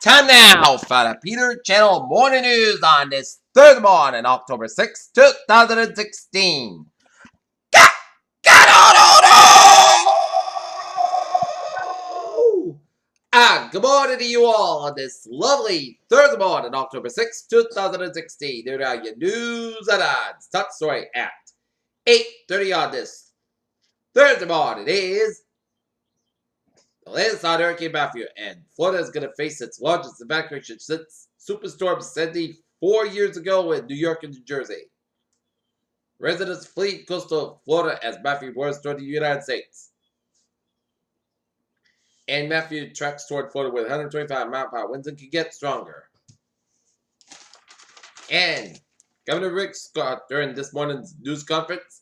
Time now for the Peter Channel Morning News on this Thursday morning, October 6th, 2016. Get on! Good morning to you all on this lovely Thursday morning, October 6th, 2016. Here are your news and odds. Top story at 8:30 on this Thursday morning is the latest on Hurricane Matthew, and Florida is going to face its largest evacuation since Superstorm Sandy 4 years ago in New York and New Jersey. Residents flee coastal Florida as Matthew roars toward the United States. And Matthew tracks toward Florida with 125-mile-per-hour winds and can get stronger. And Governor Rick Scott, during this morning's news conference,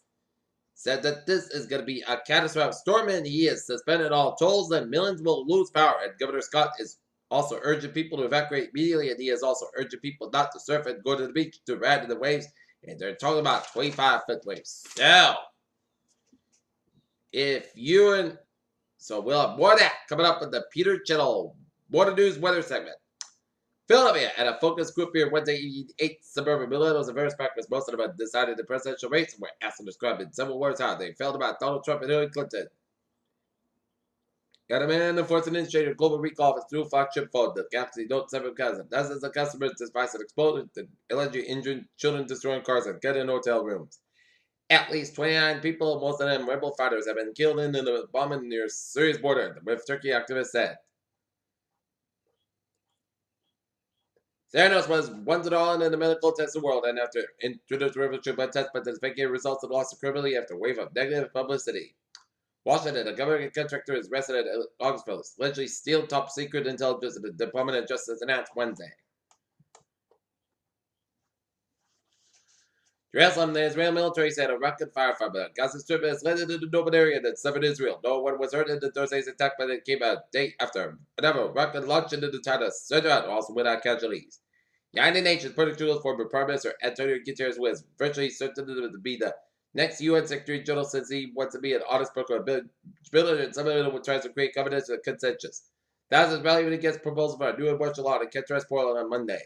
said that this is going to be a catastrophic storm, and he has suspended all tolls and millions will lose power. And Governor Scott is also urging people to evacuate immediately, and he is also urging people not to surf and go to the beach to ride in the waves. And they're talking about 25-foot waves. So we'll have more of that coming up with the Peter Channel Morning News Weather segment. Philadelphia at a focus group here Wednesday evening, 8 suburban millennials and various factors. Most of them have decided the presidential race and were asked to describe in several words how they felt about Donald Trump and Hillary Clinton. Got a man enforcing administrator global recall of its new flagship phone, the Galaxy Note 7 cousin. Dozens of customers despise and exploded, allegedly injuring children, destroying cars, and getting in hotel rooms. At least 29 people, most of them rebel fighters, have been killed in the bombing near Syria's border, with Turkey activists said. Theranos was once and all in the medical testing world, and after introduced revolutionary blood test, but the fake results of lost credibility after a wave of negative publicity. Washington, a government contractor, is arrested at Augustville, allegedly steal top secret intelligence, the Department of Justice announced Wednesday. Jerusalem, the Israeli military said a rocket fire from the Gaza Strip has landed in the Noble area that southern Israel. No one was hurt in the Thursday's attack, but it came a day after another rocket launched into the town of Sderot, also without casualties. The United Nations particularly former Prime Minister Antonio Guterres was virtually certain to be the next UN Secretary General since he wants to be an honest broker of ability, and some of it tries to create confidence and consensus. Thousands rallied against proposals for a new abortion law to catch Portland on Monday.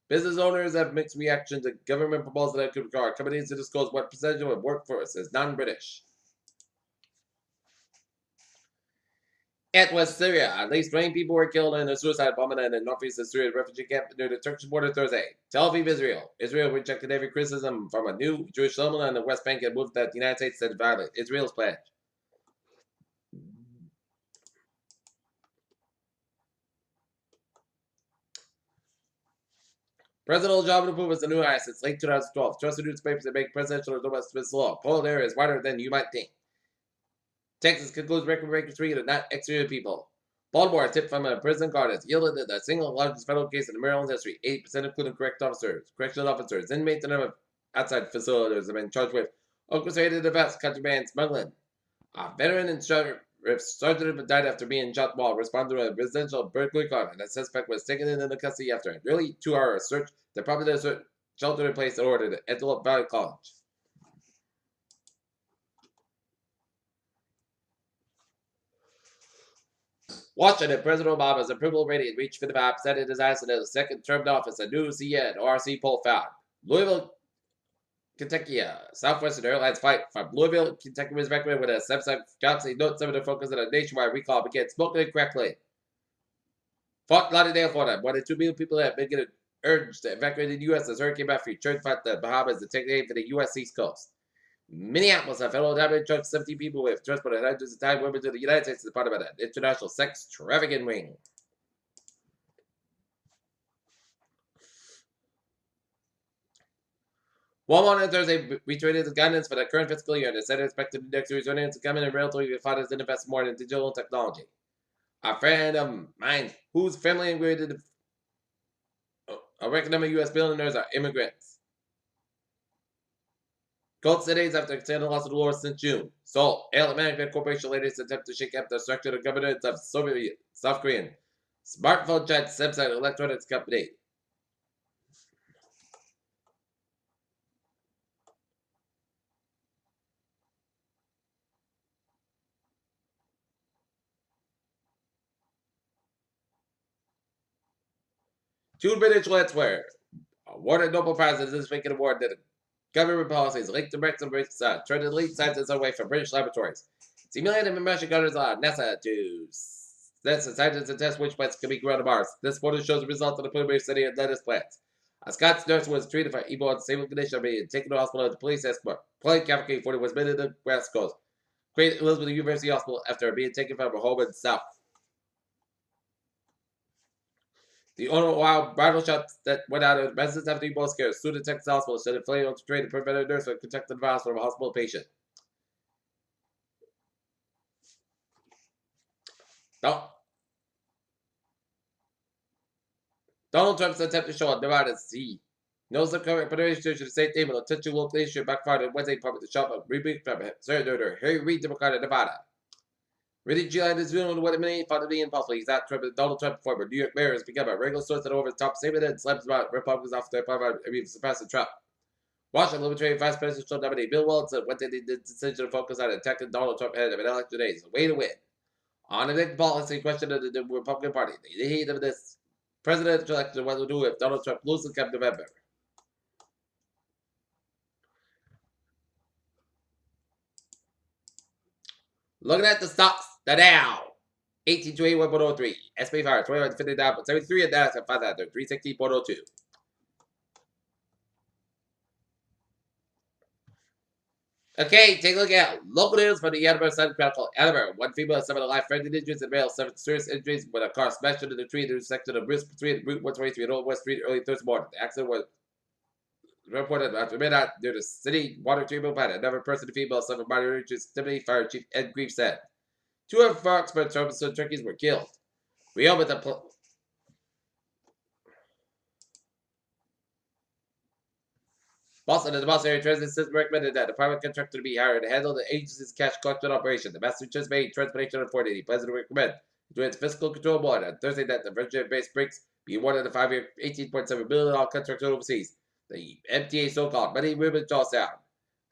Business owners have mixed reactions to government proposals that could require companies to disclose what percentage of the workforce is non-British. At West Syria, at least 20 people were killed in a suicide bombing in the northeast of Syria refugee camp near the Turkish border Thursday. Tel Aviv, Israel. Israel rejected every criticism from a new Jewish settlement on the West Bank and moved that the United States said violate Israel's pledge. Presidential job approval is the new high since late 2012. Trusted newspapers that make presidential or domestic law. Poll area is wider than you might think. Texas concludes record-breaking streak to not execute people. Baltimore, a tip from a prison guard, has yielded the single largest federal case in Maryland history. 80% including correctional officers, inmates, and other outside facilities have been charged with orchestrated events, contraband, smuggling. A veteran and sheriff sergeant died after being shot while responding to a residential burglary call, and the suspect was taken into custody after a nearly 2-hour search. The property shelter in place ordered at Antelope Valley College. Washington, President Obama's approval rating reached 55% in his highest in his second term in office, a new CNN ORC poll found. Louisville, Kentucky, Southwestern Airlines flight from Louisville, Kentucky was evacuated with a Samsung Galaxy Note 7 to focus on a nationwide recall began smoking and crackling. Fort Lauderdale, Florida, more than 2 million people have been getting urged to evacuate the U.S. as Hurricane Matthew turned from the Bahamas to take aim for the U.S. East Coast. Minneapolis, a federal government charged 17 people with transported hundreds of Thai women to the United States as part of an international sex trafficking ring. Walmart on Thursday retweeted the guidance for the current fiscal year. The Senate expected the next year's earnings to come in relatively fast and invest more in digital technology. A friend of mine whose family immigrated, a record number of U.S. billionaires are immigrants. Gold cities after extending loss of the war since June. Seoul, Airline Management Corporation latest attempt to shake up the structure of governance of South Korean smartphone giant Samsung Electronics Company. Two British Let's Wear. Awarded Nobel Prizes this week in award that government policies linked to Brexit turned lead scientists away from British laboratories. Simulated immersion gunners on NASA to scientists to test which plants can be grown on Mars. This photo shows the results of the preliminary study of lettuce plants. A Scots nurse was treated for Ebola in stable condition of being taken to the hospital at the police escort. Plague cavalcade 40 was admitted to the West Coast. Queen Elizabeth University Hospital after being taken from her home in the South. The owner of wild bridal shops that went out of residents after Ebola scare sued the Texas hospital said it failed to train to prevent a nurse from contracting the virus from a hospital patient. Donald Trump's attempt to show on Nevada he knows the current federation should the same thing, but a touchy local issue backfired on Wednesday public to shop of rebuke from Senator Harry Reid, Democrat of Nevada. Reid July is doing what many thought to be impossible. He's not Trump, Donald Trump, former New York mayor, has become a regular source that over the top statement and slaps about Republicans off their power of surpassing Trump. Washington Libertarian Vice Presidential nominee Bill Walton said Wednesday the decision to focus on attacking Donald Trump ahead of an election day is a way to win. On the big policy question of the Republican Party, the heat of this presidential election, what to do if Donald Trump loses come November. Looking at the stocks, the Dow, 1821.03, SP 5, 2159.73, and Nasdaq 500, 360.02. Okay, take a look at local news from the Edinburgh Sun Chronicle. Edinburgh, one female suffered a life-threatening injuries and male suffered serious injuries when a car smashed into the tree in the intersection of Brisk Street and Route 123 and Old West Street early Thursday morning. The accident was reported after midnight near the city water treatment plant. Another person, a female, suffered minor injuries. Deputy Fire Chief Ed Grief said 2 of Foxborough Robinson turkeys were killed. We opened the Boston and the Boston area transit system recommended that the private contractor to be hired to handle the agency's cash collection operation. The Massachusetts Bay Transportation Authority plans to recommend to its fiscal control board on Thursday that the Virginia-based Brinks be awarded a 5-year, $18.7 billion contract overseas. The MTA so-called Money Ribbon Charlestown.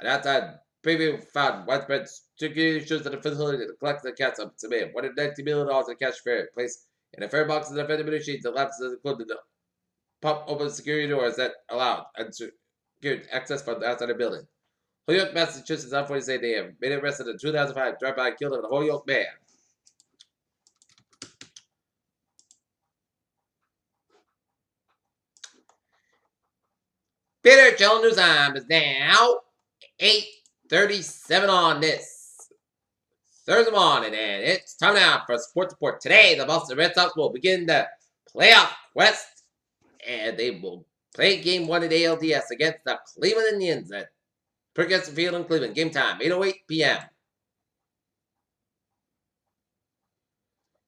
An outside preview found widespread issues at the facility to collect the cash up to $190 million in cash fare placed in a fare box in the vending machines that lapses included the pump open security doors that allowed unsecured access from the outside the building. Holyoke, Massachusetts, authorities say they have been arrested in 2005, drive-by and killed a Holyoke man. Peter Chell News Time is now 8:37 on this Thursday morning, and it's time now for Sports Report. Today, the Boston Red Sox will begin the playoff quest, and they will play Game 1 at ALDS against the Cleveland Indians at Progressive Field in Cleveland. Game time, 8:08 p.m.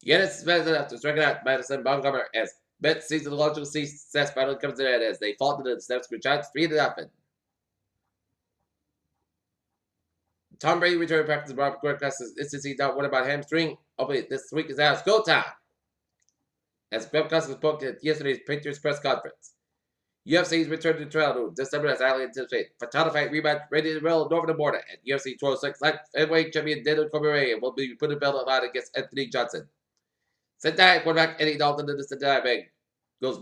Giannis is better after striking out Madison Bumgarner as Mets season logical success battle comes to an end as they fall to the steps for Giants 3-0. Tom Brady returned practice to Robert Gronkowski's instancy not one about hamstring. Hopefully this week is out. It's go time. As Gronkowski spoke at yesterday's Patriots press conference. UFC's return to trial December as highly anticipated. For title fight rematch ready to roll over the border at UFC 206. Light heavyweight champion Daniel Cormier will be putting belt on line against Anthony Johnson. Cincinnati quarterback Eddie Dalton in the Cincinnati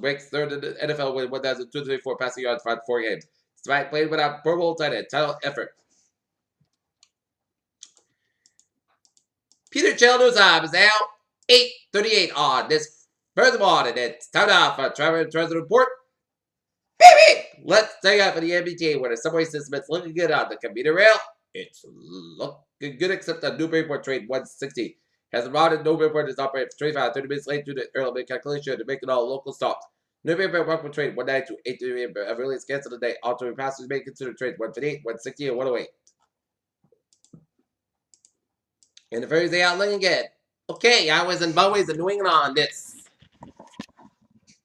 breaks third in the NFL with 1,234 passing yards for 4 games. Despite playing without Pro Bowl tight end title effort. Peter Chell News Time is now 8:38 on this Thursday morning. It's time now for Trevor and Trezor Report. Baby! Let's take out for the MBTA where the subway system is looking good on the commuter rail. It's looking good except the Newburyport train 160. Has arrived at Newburyport is operated for 25 30 minutes late due to early calculation to make it all local stops. Newburyport Rockport train 192 8 really is canceled today. Alternate passengers may consider trains 158, 160, and 108. And the ferries they out looking again. Okay, I was in Bowies in New England on this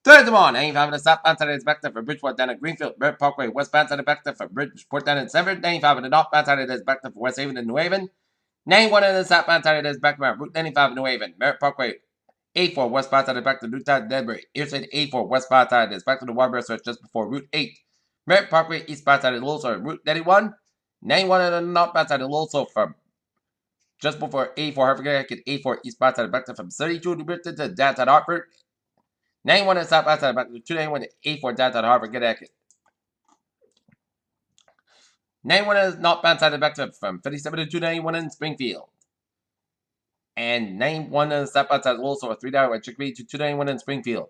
Thursday morning. 95 the southbound side is back there for Bridgeport down at Greenfield, Burt Parkway, westbound side back there for Bridgeport down in Severn. 95 the northbound side is back there for West Haven and New Haven. 91 on the southbound side is back there Route 95 in New Haven, Merritt Parkway. 84 westbound side is back to Newtown, Denbury. Interstate 84 westbound side is back to the Waterbury stretch just before Route 8. Merritt Parkway eastbound side is also Route 91. 91 on the northbound side is also from just before 84 Harvard Connecticut, 84 eastbound side back to from 32 to Britain to downtown Hartford. 91 is south outside back to 291 to 84 downtown Harvard, Connecticut. 91 is not outside back to from 57 to 291 in Springfield. And 91 is south outside also a $3 at Chickabee to 291 in Springfield.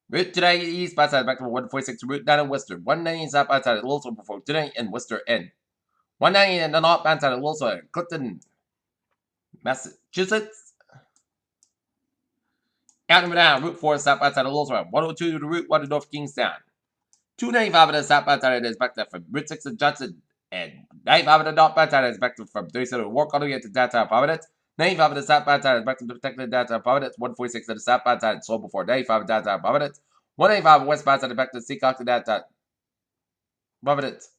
Route today east outside back to 146 Route 9 in Worcester. 190 south outside at also before today in Worcester N. 190 and the north outside at also at Clifton, Massachusetts. Out and down Route 4 south outside of Lowell, 102 to Route 1 to North Kingstown. 295 of the south outside is back there from Route 6 to Johnson. And 95 of the north outside is back to from 37 to Walk all the way to downtown Providence. 95 of the south outside is back to protected downtown Providence. 146 of the south outside sold before 95 of downtown Providence. 185 west outside is back to Seacock to downtown Providence.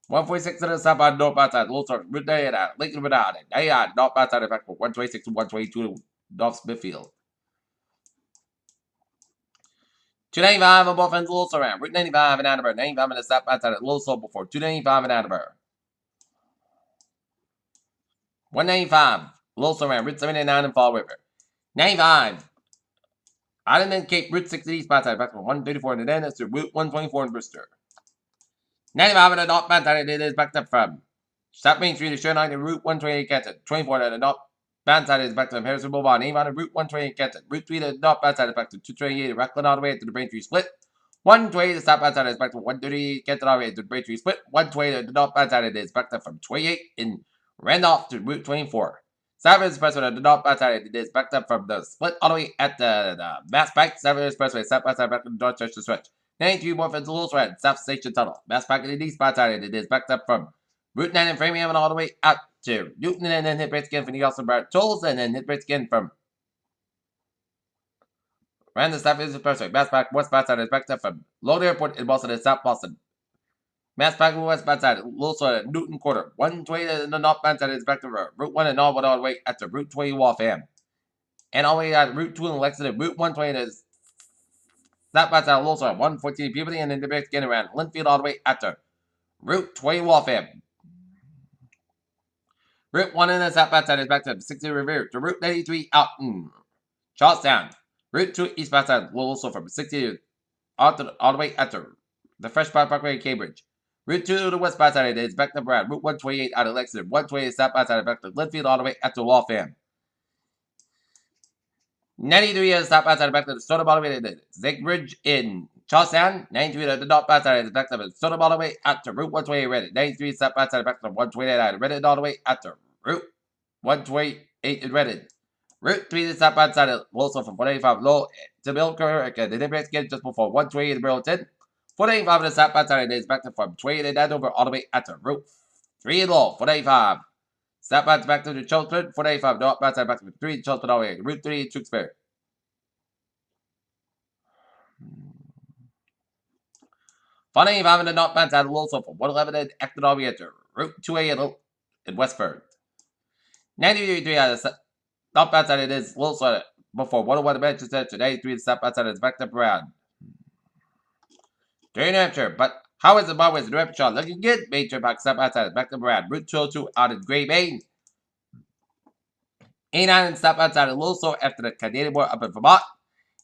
146 to the south outside, north outside, Lowell, Route 9 out, Lincoln Renard, and they are north outside is back from 126 to 122 to North Smithfield. 295 on both ends, Lowell around. Route 95 in Attleboro. 95 in the south outside at Lowell sold before 295 in Attleboro. 195 Lowell around. Route 79 in Fall River. 95 Island and Cape Route 60 east outside back from 134 in the Dennis to Route 124 in Brewster. 95 in the north outside it is backed up from South Main Street to Sherline to Route 128 Canton. 24 in the north outside is back to Harrison Boulevard. 85 to Route 128 Canton. Route 3 to the north outside is back to 228 Rockland all the way to the Braintree Split. 120 to the south outside is back to 130 Canton all the way to the Braintree Split. 120 to the north outside it is backed up from 28 in Randolph to Route 24. South Expressway to the north outside it is backed up from the Split all the way at the Mass Pike. South Expressway south outside back to the Dorchester Stretch. 93 more from the Lewis Red, South Station Tunnel. Mass Pike in the east outside it is backed up from Route 9 in Framingham and all the way out to Newton and then hit break again from the Austin Bar Tolls and then hit break again from Random South Expressway. Mass Pike west outside is backed up from Lowell Airport in Boston and South Boston. Mass Pike west outside Lewis Newton Quarter. 120 in the north outside is back to Route 1 and all the way out to Route 20 Waltham. And all the way out to Route 2 in Lexington. Route 120 is south outside Lewis 114 Puberty and then the break again around Linfield all the way out to Route 20 Waltham. Route 1 in the south outside is back to 60 Revere to Route 93 out in Charlestown. Route 2 east outside also from 60 all the way out to the Fresh Parkway in Cambridge. Route 2 to the west outside is back to Brad. Route 128 out of Lexington. 128 south outside back to Linfield all the way out to Waltham. 93 is south outside back to the Stone all the way to Zigbridge in Charlestown. 93 to the north outside is back to the Stone all the way out to Route 128 Reddit. 93 south outside back to 128 out of Reddit all the way out to Route 128 in Reddit. Route 3 is south outside of also from 185 Low to Milker again. The break again just before 128 in Burlington. 485 in the south outside is back to from 28 in Andover all the way out to Route 3 in Low. 485 south outside back to the Chelmsford. 485 north outside back to 3 in Chelmsford all the way. Route 3 in Tewksbury. 485 in the north outside also from 111 in Acton all the way to Route 2A in Westford. 93 out of the north outside it is also before 101 in Manchester. 93 in the south outside is back to around New Hampshire, but how is the bar with New Hampshire looking good? Major Park south outside is back to around Route 202 out in Gray Maine. 89 in the south outside of Lowell after the Canadian War up in Vermont.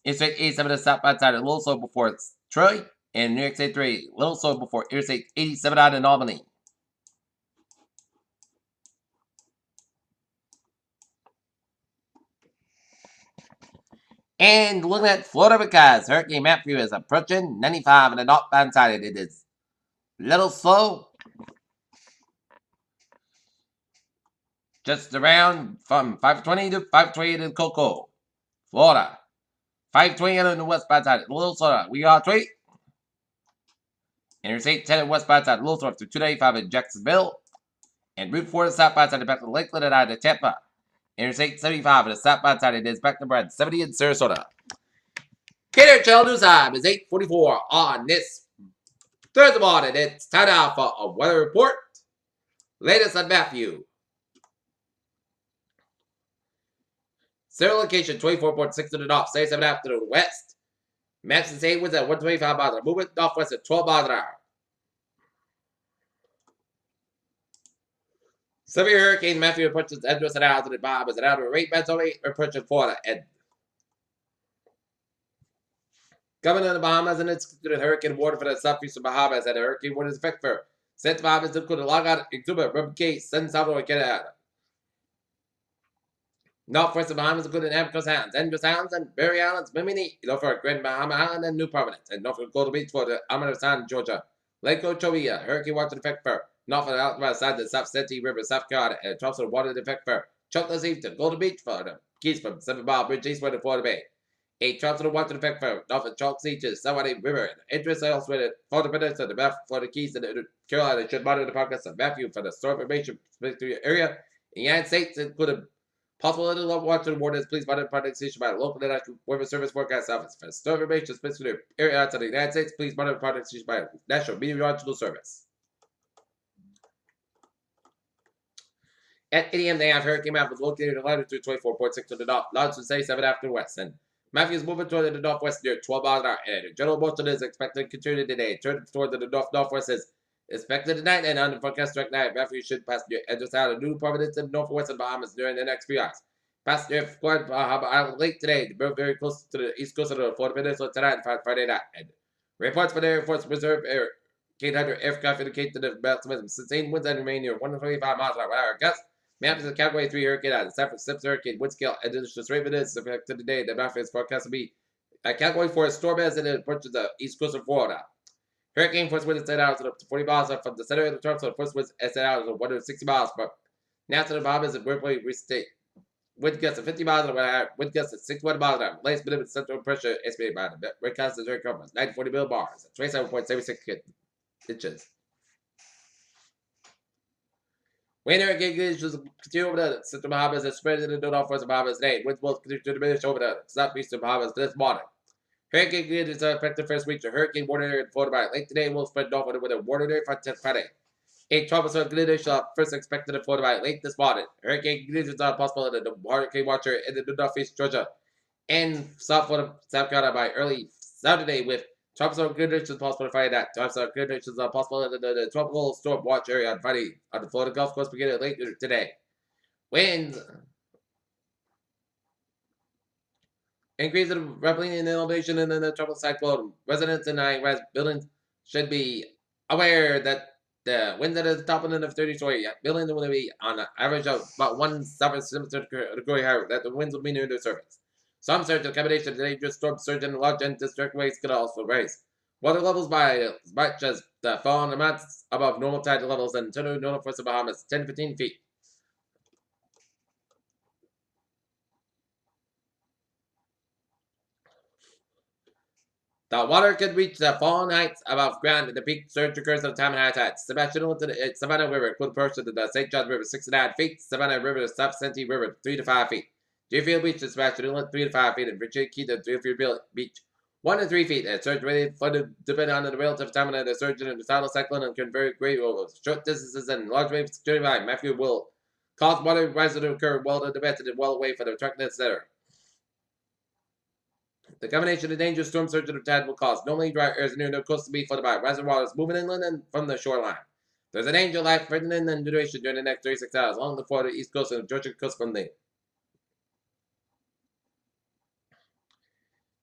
Interstate 87 in the south outside of Lowell before it's Troy. And New York State 3, Little before Interstate 87 out in Albany. And looking at Florida because Hurricane Matthew is approaching 95 on the northbound side. It is a little slow. Just around from 520 to 528 in Cocoa, Florida. 520 on the westbound side. Little slower. We are 3. Interstate 10 westbound side. Little slower to 295 in Jacksonville. And Route 4 to southbound side back to Lakeland and out to Tampa. Interstate 75 on the southbound side. It is back to Brad 70 in Sarasota. Cater Channel News Time is 8:44 on this Thursday morning. It's time now for a weather report. Latest on Matthew. Zero location 24.6 to the north, 77.5 to the west. Maximum state winds at 125 miles an hour. Movement northwest at 12 miles an hour. Severe Hurricane Matthew approaches Edris and out to the Bahamas and out of a rate mentally approaching Florida. And Governor of the Bahamas and its hurricane water for the southeastern Bahamas and hurricane water is effect for St. Bahamas include a log out Cuba, Rubber Case, San Salvador, Canada. North West of Bahamas including Amicus Islands, Andros Islands, and Berry Islands, Bimini, Norfolk, Grand Bahama Island, and New Providence, and Norfolk Golden Beach for the Amana Sound, Georgia. Lake Ochoa, hurricane water effect for Norfolk out by the side of the South Santee River, South Carolina, and Charleston water effect for Chocolate Eastern, Golden Beach for the Keys from 7 Mile Bridge eastward of Florida Bay. A Charleston water effect for Norfolk Chalk Beaches, Salmon River, interest elsewhere at Florida Peninsula, the Bath, Florida Keys, and the Carolina should monitor the podcast of Matthew for the storm information specific area. In the United States, including possible level water waters, please monitor product station by the local National Weather Service Forecast Office. For storm information specific area outside the United States, please monitor product station by National Meteorological Service. At 8 a.m. they have hurricane map was located in latitude 24.6 to the north, longitude 77 after west, and Matthew is moving toward the northwest near 12 miles an hour, and general motion is expected to continue today. Turn toward the northwest is expected tonight, and on the forecast direct night, Matthew should pass near Edgewater Island, New Providence, and northwest of Bahamas during the next few hours. Pass near Florida Bahama Island late today, to move very close to the east coast of the Florida Peninsula tonight and Friday night. And reports from the Air Force Reserve Air Hunter aircraft indicate that the maximum sustained winds and remain near 125 miles an hour. Gusts. Maps of Category 3 hurricane on the San Francisco hurricane wind scale and the rate is affected today. The map is forecast to be a Category 4 storm as it approaches the east coast of Florida. Hurricane force winds at hours up to 40 miles from the center of the storm, so the force winds at hours of 160 miles. But now to the Bahamas and Whirlpool restate. Wind gusts of 50 miles an hour, wind gusts of 61 miles an hour. Latest minimum central pressure estimated by the Recast is very conference 940 millibars, 27.76 inches. Wind hurricane conditions continue over the central Bahamas and spread into the northwest of Bahamas today. Winds will continue to diminish over the southeastern Bahamas this morning. Hurricane conditions are affected first week. The hurricane water area in Florida by late today will spread northward with a water area for Friday. A tropical conditions are first expected in Florida by late this morning. Hurricane conditions are possible in the hurricane watcher in the northeast Georgia and South Florida, South Carolina by early Saturday with tropical conditions possible on Friday night. Tropical conditions are possible in the tropical storm watch area on Friday on the Florida Gulf Coast beginning later today. Winds increase in rapidly in elevation and in the tropical cyclone. Residents in high-rise buildings should be aware that the winds at the top of the 30-story buildings will be on an average of about 1 degree higher. That the winds will be near the surface. Some surge accommodation dangerous storm surge and large and district waves could also rise. Water levels by as much as the fallen amounts above normal tide levels and total northwest of Bahamas 10 to 15 feet. The water could reach the fallen heights above ground and the peak surge occurs at the time of high tide. Sebastian to the Savannah River could approach to the St. Johns River 6 to 9 feet. Savannah River to South Santee River 3 to 5 feet. Deerfield Beach to Sebastian Inlet 3 to 5 feet and Virginia Key to Deerfield Beach 1 to 3 feet. And surge rate flooded depending on the relative time of the surge in the tidal cyclone and can vary greatly over short distances and large waves during by Matthew will cause water rising to occur well to the west and well away from the attractive center. The combination of dangerous storm surge and tide will cause normally dry areas near the coast to be flooded by rising waters moving inland and from the shoreline. There's a danger of life threatening and duration during the next 36 hours along the Florida east coast and the Georgia coast from the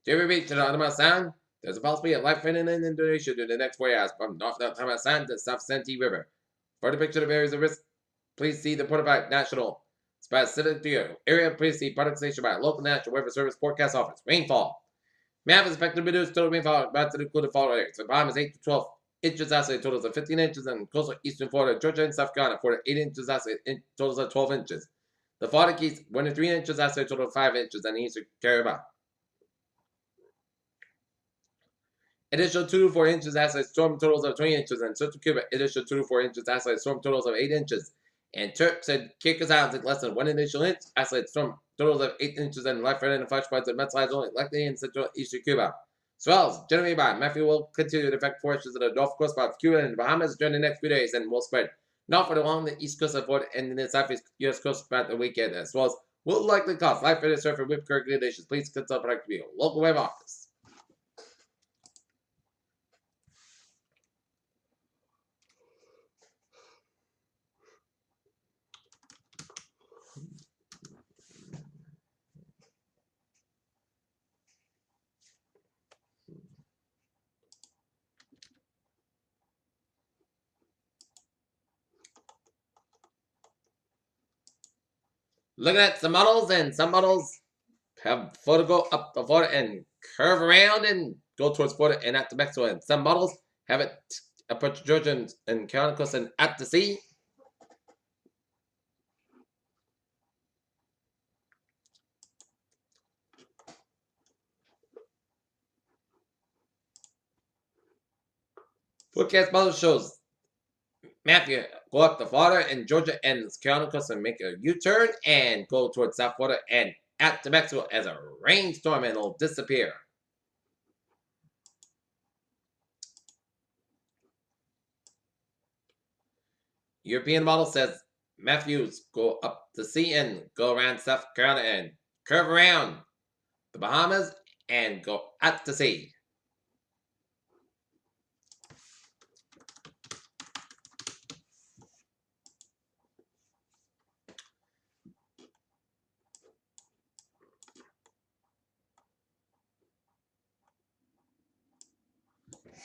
Jerry Beach to the Alabama Sound. There's a possibility of life threatening and duration during the next 4 hours from North Alabama Sound to South Santee River. For the picture of areas of risk, please see the Portafight National Specific to your area. Please see product station by local National Weather Service forecast office. Rainfall. Map is expected to reduce total rainfall about to include the following areas. The Bahamas 8 to 12 inches isolated totals of 15 inches and coastal eastern Florida, Georgia, and South Carolina, Florida 8 inches isolated totals of 12 inches. The Florida Keys 1 to 3 inches isolated total of 5 inches and eastern Caribbean. Additional 2 to 4 inches isolated storm totals of 20 inches and Central Cuba additional 2 to 4 inches isolated storm totals of 8 inches. And Turks and Caicos Islands less than 1 additional inch isolated storm totals of 8 inches and life-threatening flash floods and mudslides only likely in central eastern Cuba. Swells generated by Matthew will continue to affect portions of the Gulf Coast of Cuba and the Bahamas during the next few days and will spread northward along the east coast of Florida and the southeast U.S. coast throughout the weekend, as well as will likely cause life-threatening surf and whip current conditions. Please consult your local web office. Looking at some models, and some models have Florida go up the Florida and curve around and go towards Florida and out to Mexico. And some models have it approach Georgia and Carolina coast and out to sea. Forecast model shows Matthew go up to Florida and Georgia and Carolina coast and make a U-turn and go towards South Florida and out to Mexico as a rainstorm, and it'll disappear. European model says Matthews go up the sea and go around South Carolina and curve around the Bahamas and go out to sea.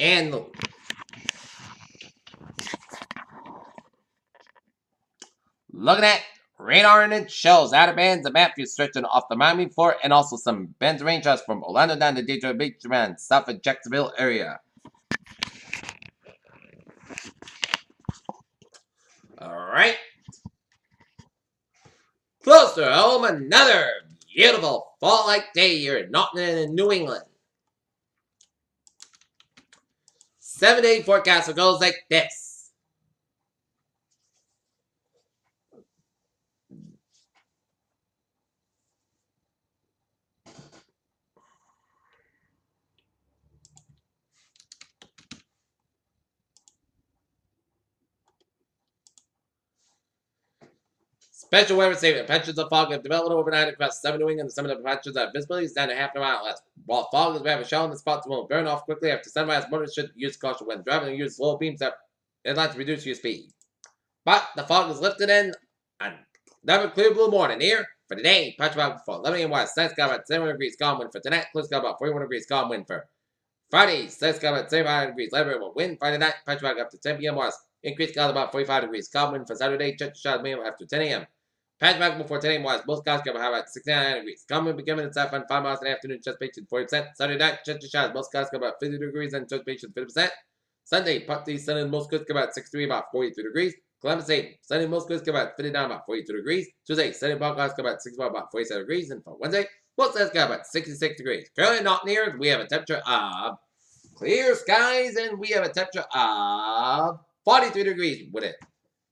And looking at radar, and it shows outer bands of Matthews stretching off the Miami floor and also some bands of rain showers from Orlando down to Detroit Beach around south of Jacksonville area. Alright. Close to home, another beautiful fall-like day here in Nottingham in New England. 7-day forecast goes like this. Special weather statement. Patches of fog have developed overnight across 7 New England. Some of the patches of visibility is down to half a mile less. While fog is we have a shower in the spots will burn off quickly after sunrise. Motorists should use caution when driving and use slow beams that not to reduce your speed. But the fog is lifted in another clear blue morning here for today. Patch fog for 11 a.m. west. Sun's got about 71 degrees calm wind for tonight. Clouds got about 41 degrees calm wind for Friday. Sun's got about 75 degrees light wind. Friday night. Patch fog up to 10 p.m. west. Increased clouds about 45 degrees calm wind for Saturday. Church showers may after 10 a.m. Patch back before 10 a.m. west. Most clouds cover high about 69 degrees. Calm wind becoming inside from 5 miles in the afternoon. Just patient 40%. Saturday night. Church showers. Most clouds cover about 50 degrees and just patient 50%. Sunday. Partly sunny and most clouds cover about 63 about 43 degrees. Columbus Day, sunny most clouds cover about 59 about 42 degrees. Tuesday, sunny clouds cover about 65 about 47 degrees. And for Wednesday, most clouds cover about 66 degrees. Currently not near, we have a temperature of clear skies and we have a temperature of 43 degrees with it.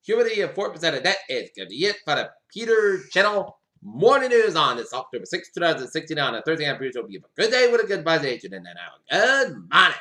Humidity of 4% of that is going to be it for the Peter Channel Morning News on this October 6, 2016 on a Thursday. I'm pretty sure you'll be a good day with a good vibration and then have a good morning.